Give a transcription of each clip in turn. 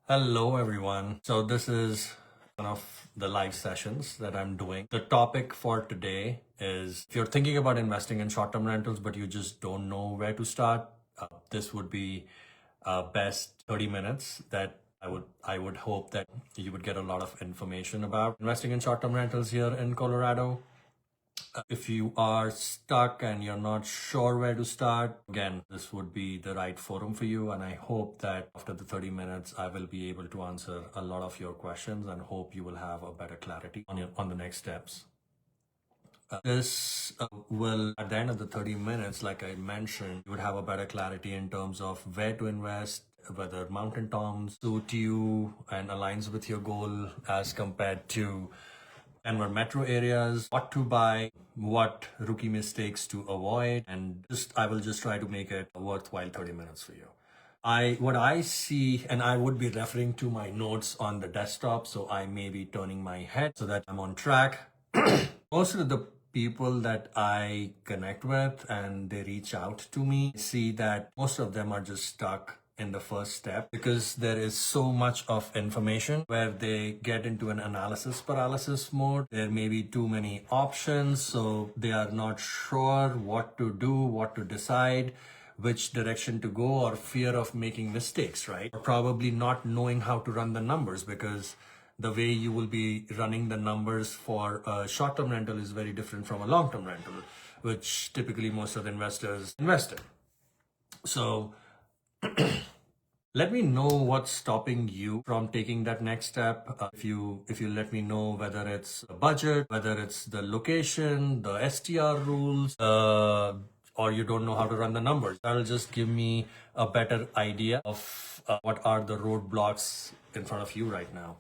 Hello, everyone. So, this is one of the live sessions that I'm doing. The topic for today is if you're thinking about investing in short term rentals, but you just don't know where to start, this would be best 30 minutes that I would hope that you would get a lot of information about investing in short term rentals here in Colorado. If you are stuck and you're not sure where to start, again, this would be the right forum for you. And I hope that after the 30 minutes, I will be able to answer a lot of your questions and hope you will have a better clarity on the next steps. This will, at the end of the 30 minutes, like I mentioned, you would have a better clarity in terms of where to invest, whether mountain towns suit you and aligns with your goal as compared to Denver metro areas, what to buy, what rookie mistakes to avoid, and I will just try to make it a worthwhile 30 minutes for you. What I see, and I would be referring to my notes on the desktop, so I may be turning my head so that I'm on track. Most of the people that I connect with and they reach out to me, see that most of them are just stuck in the first step because there is so much of information where they get into an analysis paralysis mode. There may be too many options, so they are not sure what to do, what to decide, which direction to go, or fear of making mistakes, right? Or probably not knowing how to run the numbers because the way you will be running the numbers for a short-term rental is very different from a long-term rental, which typically most of the investors invest in. So let me know what's stopping you from taking that next step. If you let me know whether it's a budget, whether it's the location, the STR rules, or you don't know how to run the numbers, that'll just give me a better idea of what are the roadblocks in front of you right now.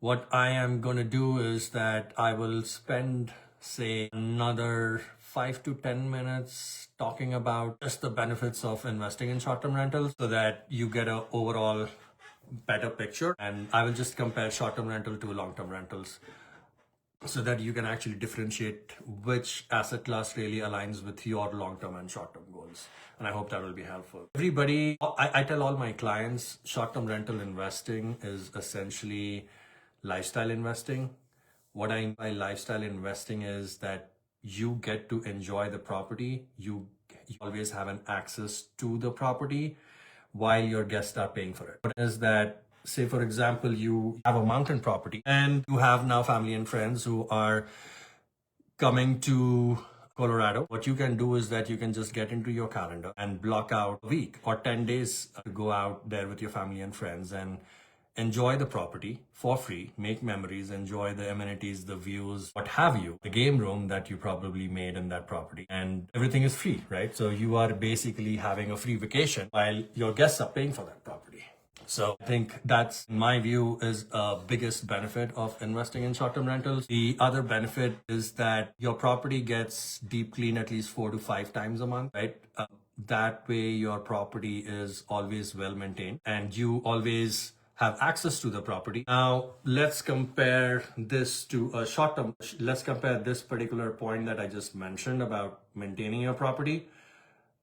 What I am going to do is that I will spend, say, another 5 to 10 minutes talking about just the benefits of investing in short-term rentals so that you get an overall better picture. And I will just compare short-term rental to long-term rentals so that you can actually differentiate which asset class really aligns with your long-term and short-term goals. And I hope that will be helpful. Everybody, I tell all my clients, short-term rental investing is essentially lifestyle investing. What I mean by lifestyle investing is that you get to enjoy the property. You always have an access to the property while your guests are paying for it. What is that? Say, for example, you have a mountain property and you have now family and friends who are coming to Colorado. What you can do is that you can just get into your calendar and block out a week or 10 days to go out there with your family and friends and enjoy the property for free, make memories, enjoy the amenities, the views, what have you, the game room that you probably made in that property. And everything is free, right? So you are basically having a free vacation while your guests are paying for that property. So I think that's, in my view, is a biggest benefit of investing in short-term rentals. The other benefit is that your property gets deep clean at least 4 to 5 times a month, right? That way your property is always well maintained and you always have access to the property. Now, let's compare this to a short-term. Let's compare this particular point that I just mentioned about maintaining your property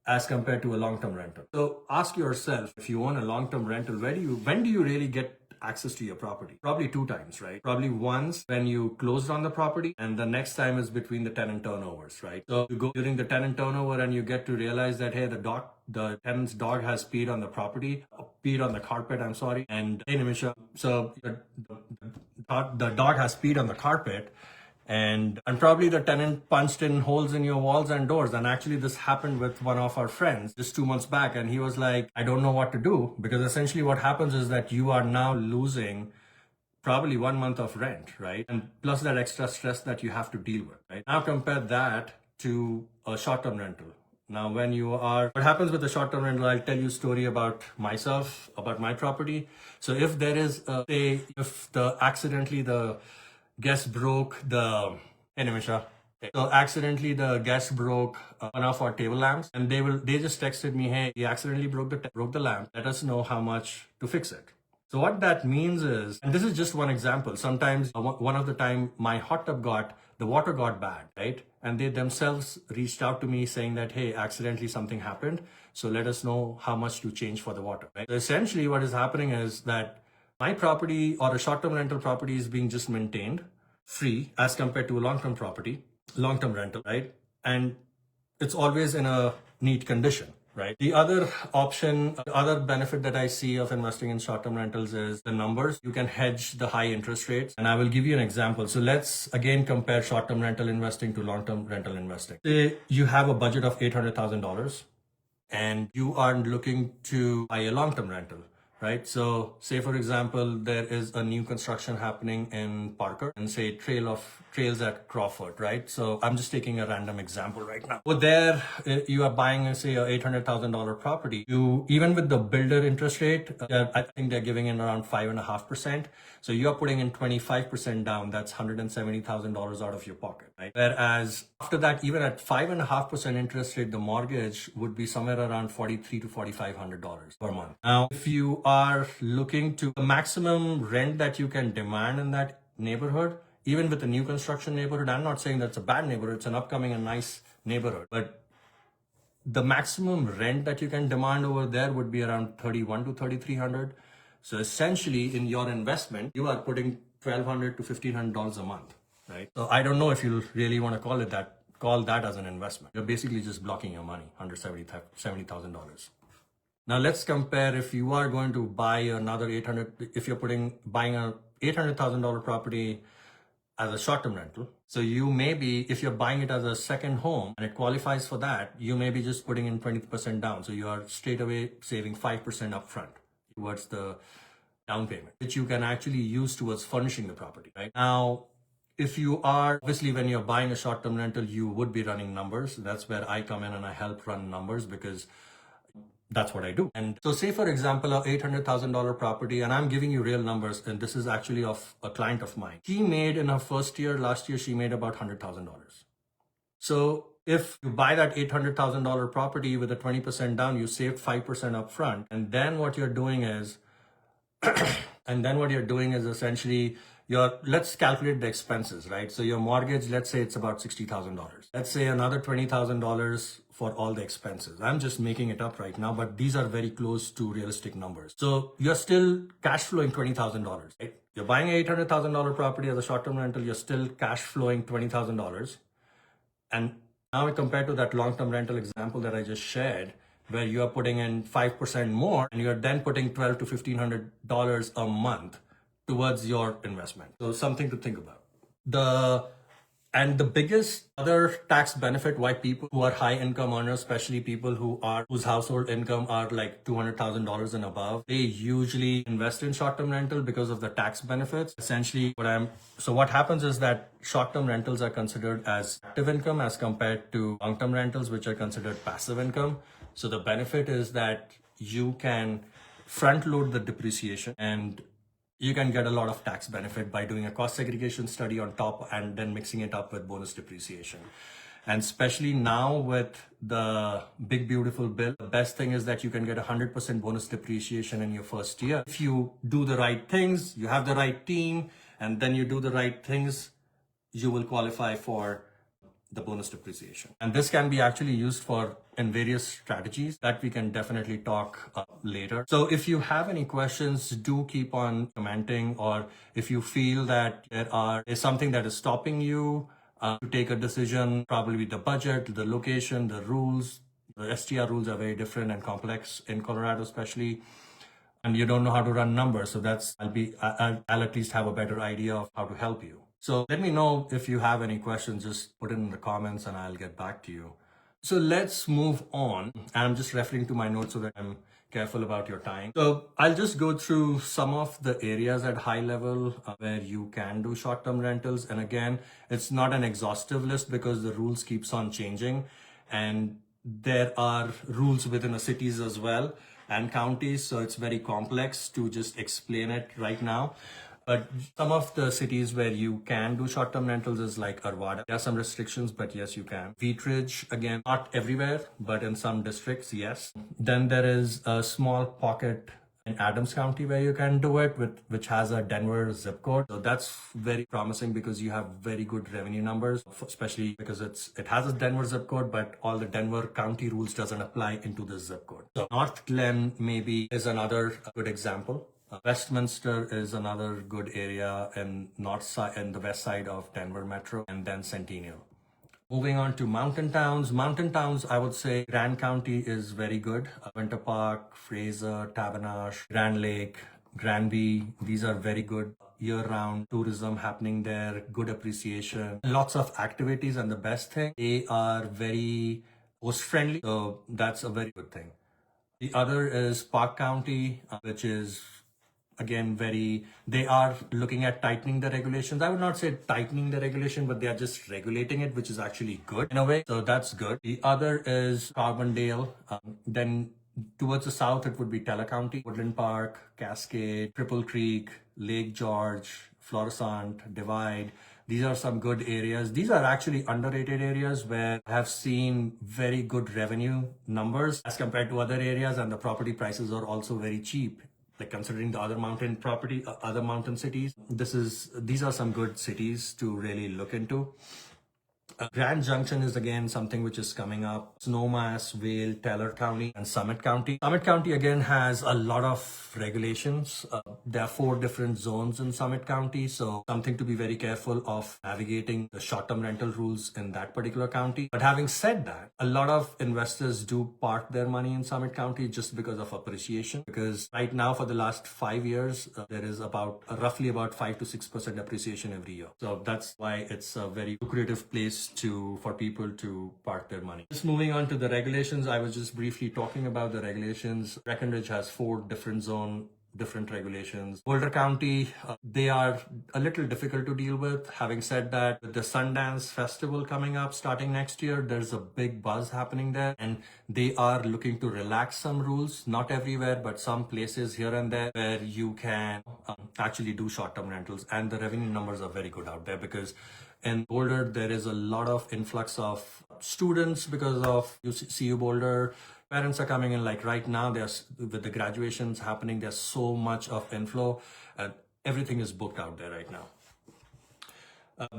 as compared to a long-term rental. So ask yourself, if you want a long-term rental, when do you really get access to your property? Probably 2 times, right? Probably once when you closed on the property, and the next time is between the tenant turnovers, right? So you go during the tenant turnover and you get to realize that, hey, the tenant's dog has peed on the property, peed on the carpet, I'm sorry, and hey, Nimisha, so the dog has peed on the carpet, and probably the tenant punched in holes in your walls and doors. And actually this happened with one of our friends just 2 months back, and he was like, I don't know what to do, because essentially what happens is that you are now losing probably 1 month of rent, right? And plus that extra stress that you have to deal with, right? Now compare that to a short-term rental. Now, what happens with the short-term rental, I'll tell you a story about myself, about my property. So if there is, accidentally the guest broke the, hey Nimisha. So accidentally the guest broke one of our table lamps, and they just texted me, hey, he accidentally broke the lamp. Let us know how much to fix it. So what that means is, and this is just one example, sometimes one of the time my hot tub the water got bad, right? And they themselves reached out to me saying that, hey, accidentally something happened. So let us know how much to change for the water, right? So essentially what is happening is that my property or a short-term rental property is being just maintained free as compared to a long-term property, long-term rental, right? And it's always in a neat condition, right? The other option, the other benefit that I see of investing in short-term rentals is the numbers. You can hedge the high interest rates. And I will give you an example. So let's again compare short-term rental investing to long-term rental investing. Say you have a budget of $800,000 and you are looking to buy a long-term rental, right? So say, for example, there is a new construction happening in Parker and say trails at Crawford, right? So I'm just taking a random example right now. Well, there you are buying, say, a $800,000 property. You, even with the builder interest rate, I think they're giving in around 5.5%. So you're putting in 25% down. That's $170,000 out of your pocket, right? Whereas after that, even at 5.5% interest rate, the mortgage would be somewhere around $4,300 to $4,500 per month. Now, if you are looking to the maximum rent that you can demand in that neighborhood, even with a new construction neighborhood, I'm not saying that's a bad neighborhood, it's an upcoming and nice neighborhood, but the maximum rent that you can demand over there would be around $3,100 to $3,300. So essentially in your investment, you are putting $1,200 to $1,500 a month, right? So I don't know if you really want to call that as an investment. You're basically just blocking your money, under $70,000. Now let's compare if you are going to buy another if you're buying a $800,000 property as a short-term rental. So you may be, if you're buying it as a second home and it qualifies for that, you may be just putting in 20% down. So you are straight away saving 5% upfront towards the down payment, which you can actually use towards furnishing the property, right? Now, if you are, obviously when you're buying a short-term rental, you would be running numbers. That's where I come in and I help run numbers because that's what I do. And so say, for example, a $800,000 property, and I'm giving you real numbers, and this is actually of a client of mine. She made in her first year, last year, she made about $100,000. So if you buy that $800,000 property with a 20% down, you save 5% up front. And then what you're doing is, essentially let's calculate the expenses, right? So your mortgage, let's say it's about $60,000. Let's say another $20,000 for all the expenses. I'm just making it up right now, but these are very close to realistic numbers. So you're still cash flowing $20,000, right? You're buying an $800,000 property as a short-term rental, you're still cash flowing $20,000. And now compared to that long-term rental example that I just shared, where you are putting in 5% more and you're then putting $1,200 to $1,500 a month towards your investment. So something to think about. The biggest other tax benefit why people who are high income earners, especially people whose household income are like $200,000 and above, they usually invest in short-term rental because of the tax benefits. Essentially, what happens is that short-term rentals are considered as active income as compared to long-term rentals, which are considered passive income. So the benefit is that you can front load the depreciation and you can get a lot of tax benefit by doing a cost segregation study on top and then mixing it up with bonus depreciation. And especially now with the big beautiful bill, the best thing is that you can get 100% bonus depreciation in your first year. If you do the right things, you have the right team, and then you do the right things, you will qualify for the bonus depreciation. And this can be actually used in various strategies that we can definitely talk later. So if you have any questions, do keep on commenting, or if you feel that there is something that is stopping you to take a decision, probably the budget, the location, the rules. The STR rules are very different and complex in Colorado, especially, and you don't know how to run numbers. So I'll at least have a better idea of how to help you. So let me know if you have any questions, just put it in the comments and I'll get back to you. So let's move on. I'm just referring to my notes so that I'm careful about your time. So I'll just go through some of the areas at high level where you can do short-term rentals. And again, it's not an exhaustive list because the rules keeps on changing. And there are rules within the cities as well and counties. So it's very complex to just explain it right now. But some of the cities where you can do short-term rentals is like Arvada. There are some restrictions, but yes, you can. Wheatridge, again, not everywhere, but in some districts, yes. Then there is a small pocket in Adams County where you can do it, which has a Denver zip code. So that's very promising because you have very good revenue numbers, especially because it has a Denver zip code, but all the Denver County rules doesn't apply into this zip code. So North Glen maybe is another good example. Westminster is another good area in the west side of Denver Metro, and then Centennial. Moving on to mountain towns. Mountain towns, I would say Grand County is very good. Winter Park, Fraser, Tabanash, Grand Lake, Granby, these are very good. Year-round tourism happening there, good appreciation, lots of activities, and the best thing, they are very host-friendly, so that's a very good thing. The other is Park County, which is again they are looking at tightening the regulations. I would not say tightening the regulation, but they are just regulating it, which is actually good in a way. So that's good. The other is Carbondale. Then towards the south, it would be Teller County, Woodland Park, Cascade, Cripple Creek, Lake George, Florissant, Divide. These are some good areas. These are actually underrated areas where I have seen very good revenue numbers as compared to other areas, and the property prices are also very cheap. Like considering the other mountain cities, these are some good cities to really look into. Grand Junction is again something which is coming up. Snowmass, Vail, Teller County, and Summit County. Summit County again has a lot of regulations. There are 4 different zones in Summit County, so something to be very careful of navigating the short-term rental rules in that particular county. But having said that, a lot of investors do park their money in Summit County just because of appreciation. Because right now, for the last 5 years, there is roughly about 5 to 6% appreciation every year. So that's why it's a very lucrative place for people to park their money. Just moving on to the regulations, I was just briefly talking about the regulations. Breckenridge has 4 different regulations. Boulder County, they are a little difficult to deal with. Having said that, with the Sundance Festival coming up starting next year, there's a big buzz happening there, and they are looking to relax some rules, not everywhere, but some places here and there where you can actually do short-term rentals, and the revenue numbers are very good out there because in Boulder, there is a lot of influx of students because of CU Boulder. Parents are coming in, like right now, with the graduations happening, there's so much of inflow. Everything is booked out there right now.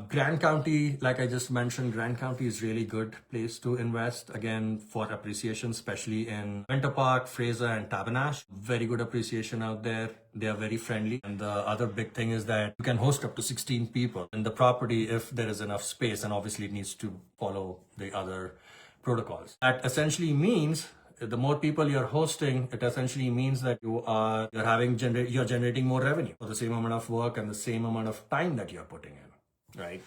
Grand County, like I just mentioned, Grand County is really good place to invest, again, for appreciation, especially in Winter Park, Fraser, and Tabanash. Very good appreciation out there. They are very friendly. And the other big thing is that you can host up to 16 people in the property if there is enough space, and obviously it needs to follow the other protocols. That essentially means the more people you're hosting, it essentially means that you're generating more revenue for the same amount of work and the same amount of time that you're putting in. Right.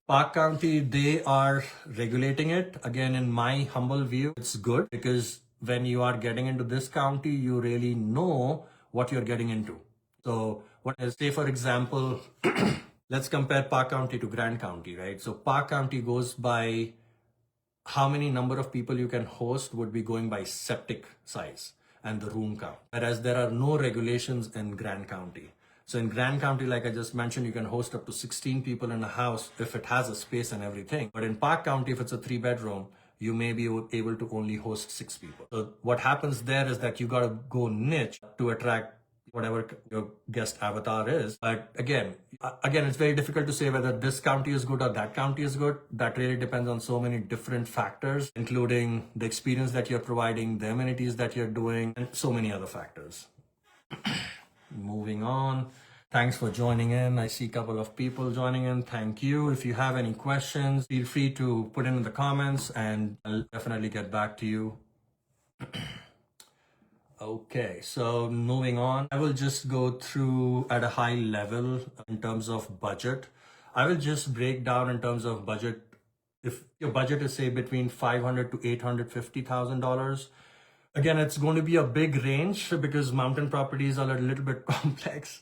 Park County, they are regulating it. Again, in my humble view, it's good because when you are getting into this county, you really know what you're getting into. So say for example, let's compare Park County to Grand County, right? So Park County goes by how many number of people you can host would be going by septic size and the room count. Whereas there are no regulations in Grand County. So in Grand County, like I just mentioned, you can host up to 16 people in a house if it has a space and everything. But in Park County, if it's a 3-bedroom, you may be able to only host 6 people. So what happens there is that you got to go niche to attract whatever your guest avatar is. But again, it's very difficult to say whether this county is good or that county is good. That really depends on so many different factors, including the experience that you're providing, the amenities that you're doing, and so many other factors. Moving on. Thanks for joining in. I see a couple of people joining in. Thank you. If you have any questions, feel free to put in the comments and I'll definitely get back to you. Okay, so moving on, I will just go through at a high level in terms of budget. I will just break down in terms of budget. If your budget is say between $500 to $850,000, again, it's going to be a big range because mountain properties are a little bit complex.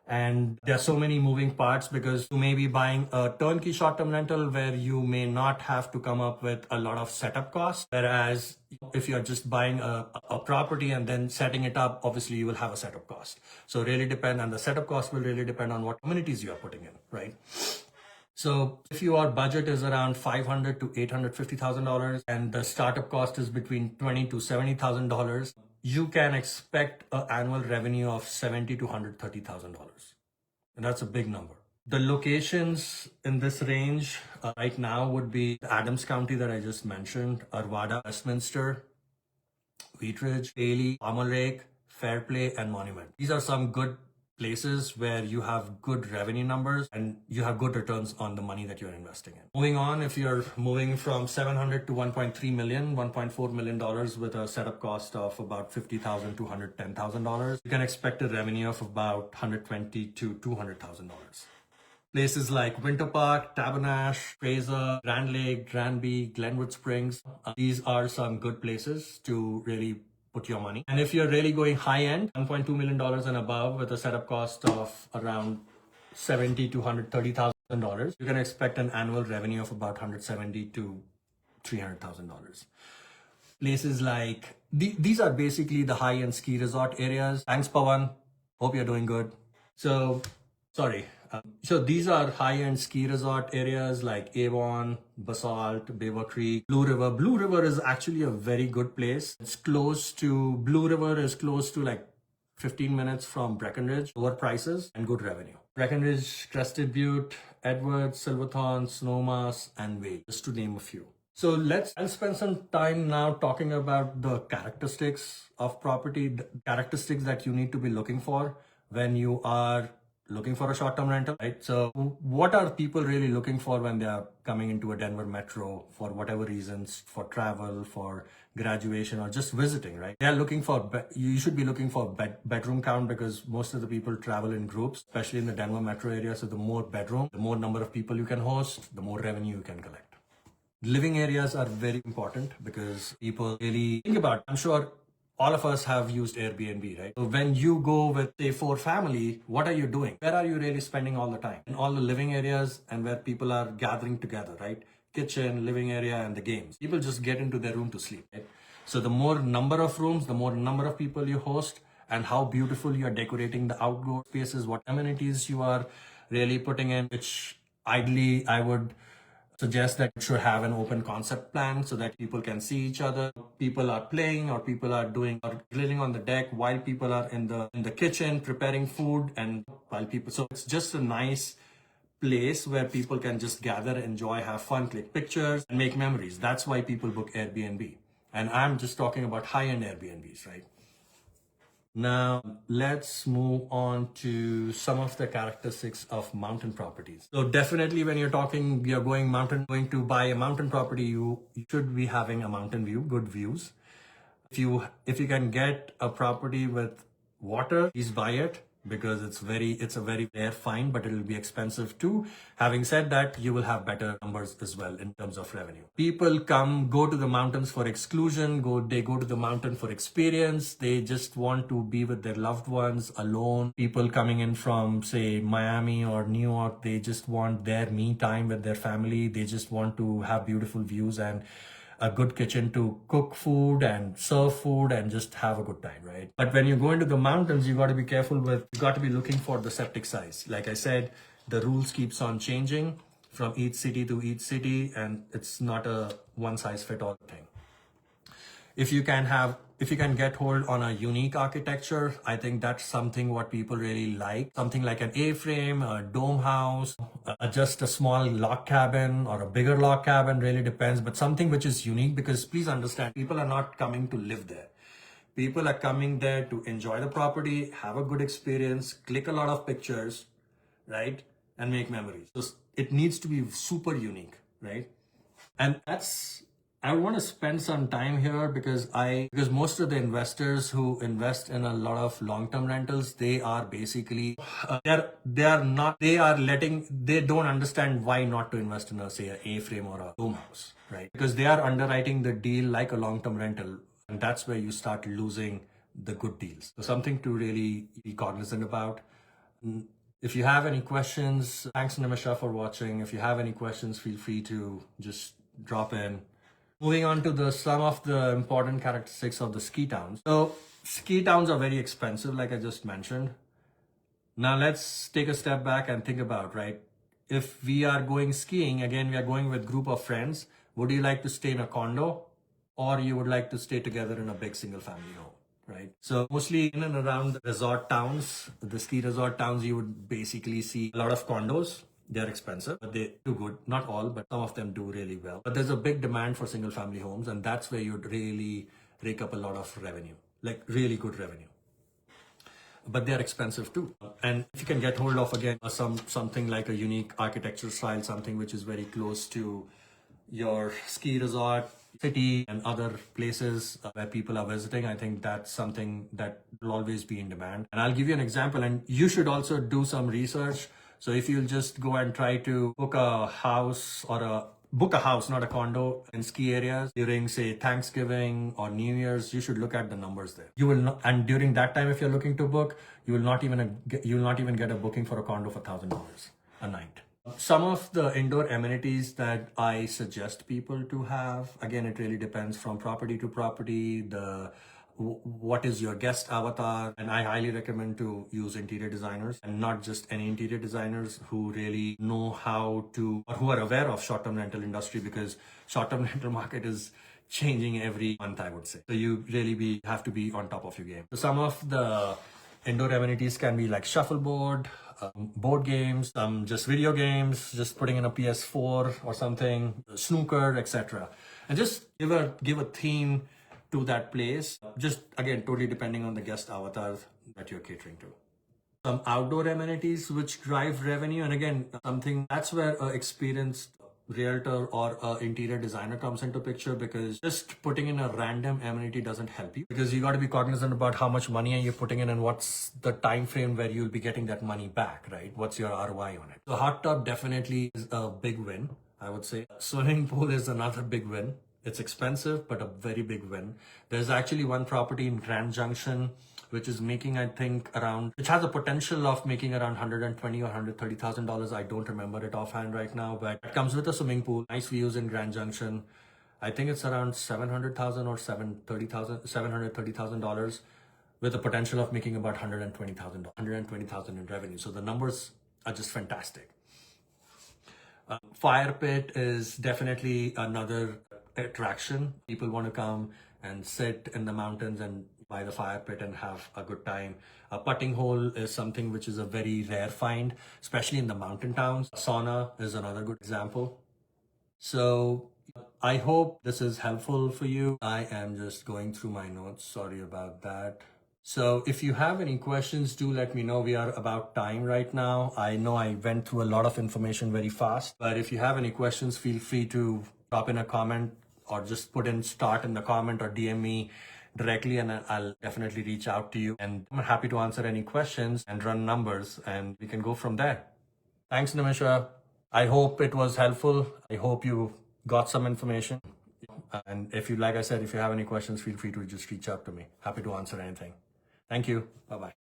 And there are so many moving parts because you may be buying a turnkey short-term rental where you may not have to come up with a lot of setup costs. Whereas if you're just buying a property and then setting it up, obviously you will have a setup cost. So really depend, and the setup cost will really depend on what amenities you are putting in, right? So if your budget is around $500 to $850,000 and the startup cost is between $20,000 to $70,000, you can expect an annual revenue of $70 to $130,000. And that's a big number. The locations in this range right now would be Adams County that I just mentioned, Arvada, Westminster, Wheat Ridge, Paley, Palmer Lake, Fairplay, and Monument. These are some good places where you have good revenue numbers and you have good returns on the money that you're investing in. Moving on, if you're moving from 700 to 1.3 million, $1.4 million with a setup cost of about $50,000 to $110,000, you can expect a revenue of about $120,000 to $200,000. Places like Winter Park, Tabernash, Fraser, Grand Lake, Granby, Glenwood Springs. These are some good places to really put your money. And if you're really going high end, $1.2 million and above with a setup cost of around $70,000 to $130,000, you can expect an annual revenue of about $170,000 to $300,000. Places like, these are basically the high end ski resort areas. Thanks, Pawan. Hope you're doing good. So these are high-end ski resort areas like Avon, Basalt, Beaver Creek, Blue River. Blue River is actually a very good place. Blue River is close to like 15 minutes from Breckenridge, lower prices and good revenue. Breckenridge, Crested Butte, Edwards, Silverthorne, Snowmass, and Vail, just to name a few. So I'll spend some time now talking about the characteristics of property, the characteristics that you need to be looking for when you are looking for a short-term rental, right? So what are people really looking for when they are coming into a Denver metro for whatever reasons, for travel, for graduation, or just visiting, right? They are looking for, you should be looking for bedroom count, because most of the people travel in groups, especially in the Denver metro area. So the more bedroom, the more number of people you can host, the more revenue you can collect. Living areas are very important because people really think about, I'm sure all of us have used Airbnb, right? So when you go with a 4 family, what are you doing? Where are you really spending all the time? In all the living areas and where people are gathering together, right? Kitchen, living area, and the games. People just get into their room to sleep, right? So the more number of rooms, the more number of people you host, and how beautiful you are decorating the outdoor spaces, what amenities you are really putting in, which ideally I would suggest that you should have an open concept plan so that people can see each other. People are playing or people are grilling on the deck while people are in the kitchen preparing food, and so it's just a nice place where people can just gather, enjoy, have fun, click pictures, and make memories. That's why people book Airbnb. And I'm just talking about high-end Airbnbs, right? Now, let's move on to some of the characteristics of mountain properties. So definitely when you're going to buy a mountain property, you should be having a mountain view, good views. If you can get a property with water, please buy it, because it's a very rare find, but it'll be expensive too. Having said that, you will have better numbers as well in terms of revenue. People go to the mountains for exclusion, they go to the mountain for experience. They just want to be with their loved ones alone. People coming in from, say, Miami or New York, they just want their me time with their family. They just want to have beautiful views and a good kitchen to cook food and serve food and just have a good time, right? But when you go into the mountains, you got to be careful you got to be looking for the septic size. Like I said, the rules keeps on changing from each city to each city, and it's not a one size fit all thing. If you can get hold on a unique architecture, I think that's something what people really like. Something like an A-frame, a dome house, just a small log cabin or a bigger log cabin, really depends. But something which is unique, because please understand, people are not coming to live there. People are coming there to enjoy the property, have a good experience, click a lot of pictures, right? And make memories. So it needs to be super unique, right? And I want to spend some time here because most of the investors who invest in a lot of long-term rentals, they are basically they don't understand why not to invest in say a A-frame or a dome house, right? Because they are underwriting the deal like a long-term rental, and that's where you start losing the good deals. So something to really be cognizant about. If you have any questions, thanks Nimisha for watching. If you have any questions, feel free to just drop in. Moving on to some of the important characteristics of the ski towns. So ski towns are very expensive, like I just mentioned. Now let's take a step back and think about, right? If we are going skiing, again, we are going with a group of friends. Would you like to stay in a condo, or you would like to stay together in a big single family home? right? So mostly in and around the resort towns, the ski resort towns, you would basically see a lot of condos. They're expensive, but they do good. Not all, but some of them do really well. But there's a big demand for single family homes, and that's where you'd really rake up a lot of revenue, like really good revenue. But they're expensive too. And if you can get hold of again something like a unique architecture style, something which is very close to your ski resort city and other places where people are visiting, I think that's something that will always be in demand. And I'll give you an example, and you should also do some research. So if you'll just go and try to book a house, not a condo, in ski areas during, say, Thanksgiving or New Year's, you should look at the numbers there. You will not, and during that time, if you're looking to book, you will not even get a booking for a condo for $1,000 a night. Some of the indoor amenities that I suggest people to have, again, it really depends from property to property, what is your guest avatar, and I highly recommend to use interior designers, and not just any interior designers, who really know how to, or who are aware of short-term rental industry, because short-term rental market is changing every month, I would say. So you really have to be on top of your game. So some of the indoor amenities can be like shuffleboard, board games, just video games, just putting in a PS4 or something, snooker, etc. And just give a theme to that place. Just again, totally depending on the guest avatar that you're catering to. Some outdoor amenities which drive revenue, and again, something that's where an experienced realtor or an interior designer comes into picture, because just putting in a random amenity doesn't help you, because you got to be cognizant about how much money are you putting in and what's the time frame where you'll be getting that money back, right? What's your ROI on it? The hot tub definitely is a big win, I would say. Swimming pool is another big win. It's expensive, but a very big win. There's actually one property in Grand Junction which is making, I think, which has a potential of making around $120,000 or $130,000. I don't remember it offhand right now, but it comes with a swimming pool, nice views in Grand Junction. I think it's around $700,000 or $730,000, with a potential of making about $120,000 in revenue. So the numbers are just fantastic. Fire pit is definitely another attraction. People want to come and sit in the mountains and by the fire pit and have a good time. A putting hole is something which is a very rare find, especially in the mountain towns. Sauna is another good example. So I hope this is helpful for you. I am just going through my notes. Sorry about that. So if you have any questions, do let me know. We are about time right now. I know I went through a lot of information very fast, but if you have any questions, feel free to drop in a comment or just put in start in the comment or DM me directly, and I'll definitely reach out to you. And I'm happy to answer any questions and run numbers, and we can go from there. Thanks, Nimisha. I hope it was helpful. I hope you got some information. And if you, like I said, if you have any questions, feel free to just reach out to me. Happy to answer anything. Thank you. Bye-bye.